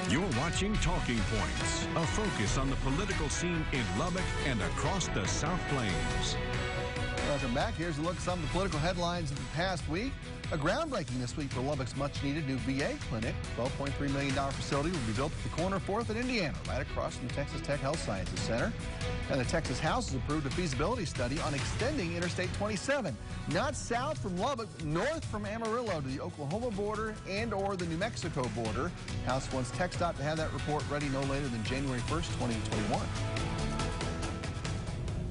You're watching Talking Points, a focus on the political scene in Lubbock and across the South Plains. Welcome back. Here's a look at some of the political headlines of the past week. A groundbreaking this week for Lubbock's much-needed new VA clinic. $12.3 million facility will be built at the corner of 4th and Indiana, right across from the Texas Tech Health Sciences Center. And the Texas House has approved a feasibility study on extending Interstate 27, not south from Lubbock, north from Amarillo to the Oklahoma border and/or the New Mexico border. House wants TxDOT to have that report ready no later than January 1st, 2021.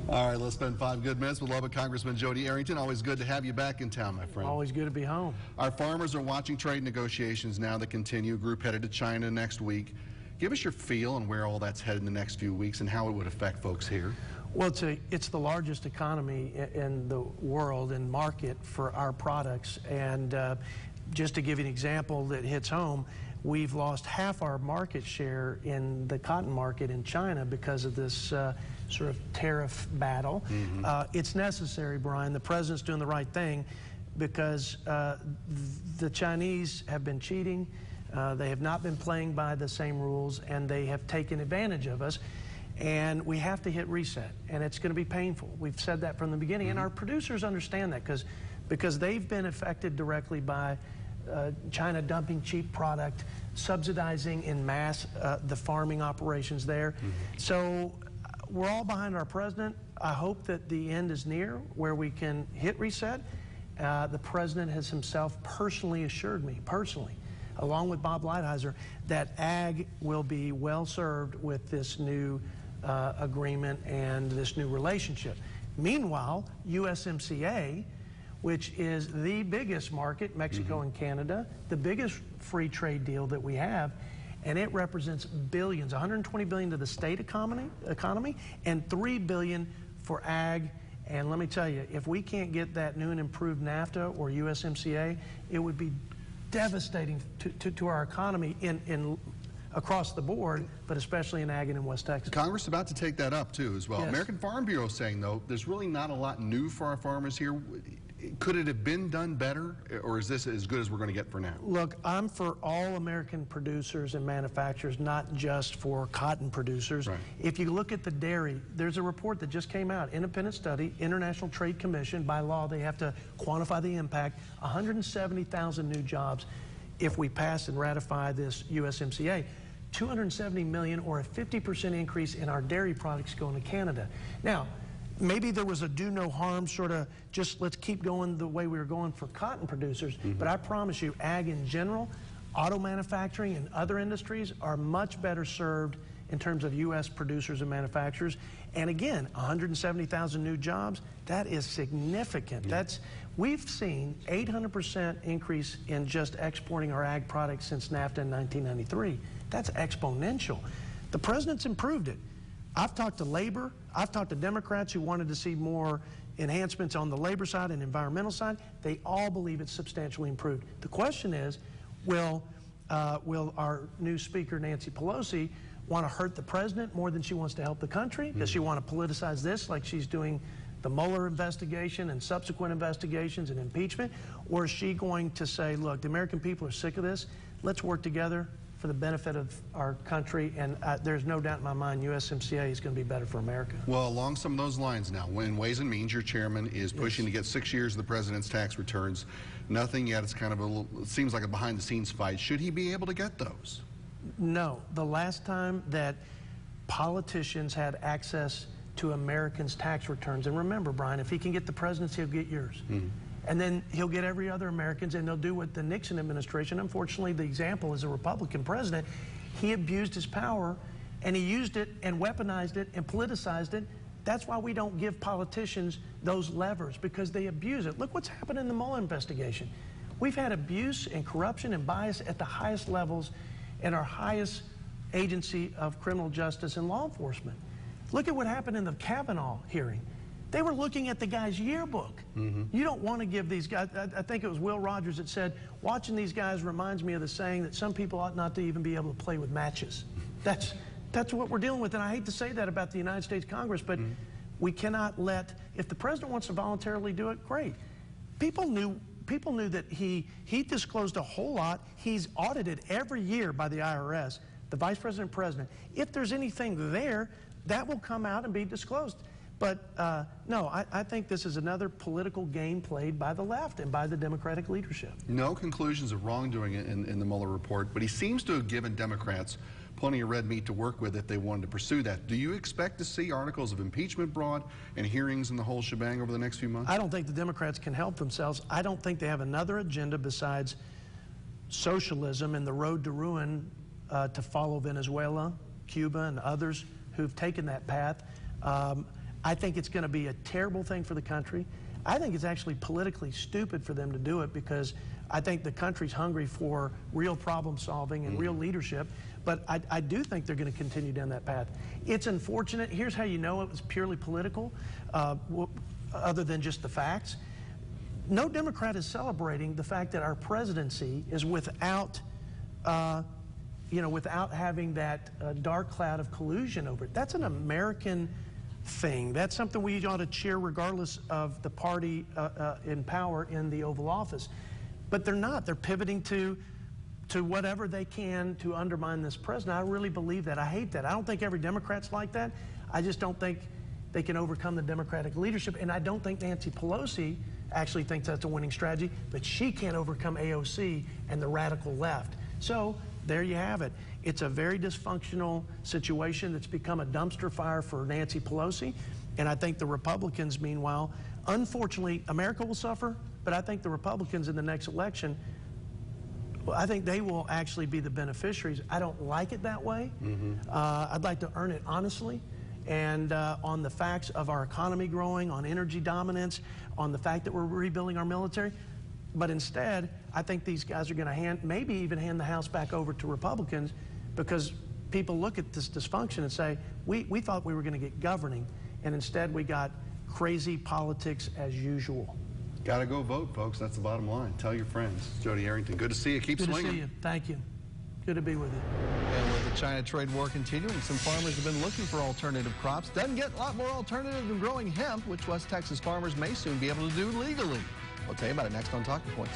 All right, let's spend 5 good minutes with Lubbock Congressman Jody Arrington. Always good to have you back in town, my friend. Always good to be home. Our farmers are watching trade negotiations now that continue. A group headed to China next week. Give us your feel on where all that's headed in the next few weeks and how it would affect folks here. Well, it's the largest economy in the world and market for our products. And just to give you an example that hits home, we've lost half our market share in the cotton market in China because of this sort of tariff battle. It's necessary, Brian. The president's doing the right thing because the Chinese have been cheating. They have not been playing by the same rules, and they have taken advantage of us. And we have to hit reset, and it's going to be painful. We've said that from the beginning, and our producers understand that because they've been affected directly by China dumping cheap product, subsidizing in mass the farming operations there. So we're all behind our president. I hope that the end is near where we can hit reset. The president has himself personally assured me, along with Bob Lighthizer, that ag will be well served with this new agreement and this new relationship. Meanwhile, USMCA, which is the biggest market, Mexico and Canada, the biggest free trade deal that we have, and it represents billions, $120 billion to the state economy, and $3 billion for ag. And let me tell you, if we can't get that new and improved NAFTA or USMCA, it would be devastating to our economy across the board, but especially in ag and in West Texas. Congress is about to take that up too as well. Yes. American Farm Bureau saying though, there's really not a lot new for our farmers here. Could it have been done better, or is this as good as we're going to get for now? Look, I'm for all American producers and manufacturers, not just for cotton producers. Right. If you look at the dairy, there's a report that just came out, independent study, International Trade Commission. By law, they have to quantify the impact. 170,000 new jobs if we pass and ratify this USMCA. 270 million, or a 50% increase in our dairy products going to Canada. Now, maybe there was a do no harm sort of just let's keep going the way we were going for cotton producers, but I promise you, ag in general, auto manufacturing and other industries are much better served in terms of U.S. producers and manufacturers. And again, 170,000 new jobs, that is significant. We've seen 800% increase in just exporting our ag products since NAFTA in 1993. That's exponential. The president's improved it. I've talked to labor, I've talked to Democrats who wanted to see more enhancements on the labor side and environmental side. They all believe it's substantially improved. The question is, will our new speaker, Nancy Pelosi, want to hurt the president more than she wants to help the country? Does she want to politicize this like she's doing the Mueller investigation and subsequent investigations and impeachment? Or is she going to say, look, the American people are sick of this, let's work together for the benefit of our country, and there's no doubt in my mind USMCA is going to be better for America. Well, along some of those lines now, when Ways and Means, your chairman, is pushing to get 6 years of the president's tax returns, nothing yet. It's kind of it seems like a behind-the-scenes fight. Should he be able to get those? No. The last time that politicians had access to Americans' tax returns, and remember, Brian, if he can get the president's, he'll get yours. And then he'll get every other American's, and they'll do what the Nixon administration, unfortunately the example is a Republican president, he abused his power and he used it and weaponized it and politicized it. That's why we don't give politicians those levers, because they abuse it. Look what's happened in the Mueller investigation. We've had abuse and corruption and bias at the highest levels in our highest agency of criminal justice and law enforcement. Look at what happened in the Kavanaugh hearing. They were looking at the guy's yearbook. You don't want to give these guys, I think it was Will Rogers that said, watching these guys reminds me of the saying that some people ought not to even be able to play with matches. That's what we're dealing with, and I hate to say that about the United States Congress, but we cannot let, if the president wants to voluntarily do it, great. People knew that he disclosed a whole lot. He's audited every year by the IRS. the vice president and president. If there's anything there, that will come out and be disclosed. But no, I think this is another political game played by the left and by the Democratic leadership. No conclusions of wrongdoing in the Mueller report, but he seems to have given Democrats plenty of red meat to work with if they wanted to pursue that. Do you expect to see articles of impeachment brought and hearings and the whole shebang over the next few months? I don't think the Democrats can help themselves. I don't think they have another agenda besides socialism and the road to ruin to follow Venezuela, Cuba, and others who've taken that path. I think it's going to be a terrible thing for the country. I think it's actually politically stupid for them to do it because I think the country's hungry for real problem solving and real leadership, but I do think they're going to continue down that path. It's unfortunate. Here's how you know it was purely political, other than just the facts. No Democrat is celebrating the fact that our presidency is without without having that dark cloud of collusion over it. That's an American thing. That's something we ought to cheer regardless of the party in power in the Oval Office. But they're not. They're pivoting to whatever they can to undermine this president. I really believe that. I hate that. I don't think every Democrat's like that. I just don't think they can overcome the Democratic leadership. And I don't think Nancy Pelosi actually thinks that's a winning strategy, but she can't overcome AOC and the radical left. So there you have it. It's a very dysfunctional situation that's become a dumpster fire for Nancy Pelosi. And I think the Republicans, meanwhile, unfortunately, America will suffer, but I think the Republicans in the next election, well, I think they will actually be the beneficiaries. I don't like it that way. I'd like to earn it honestly and on the facts of our economy growing, on energy dominance, on the fact that we're rebuilding our military. But instead, I think these guys are going to maybe even hand the House back over to Republicans because people look at this dysfunction and say, we thought we were going to get governing, and instead we got crazy politics as usual. Got to go vote, folks. That's the bottom line. Tell your friends. Jody Arrington, good to see you. Keep swinging. Good to see you. Thank you. Good to be with you. And with the China trade war continuing, some farmers have been looking for alternative crops. Doesn't get a lot more alternative than growing hemp, which West Texas farmers may soon be able to do legally. We'll tell you about it next on Talking Points.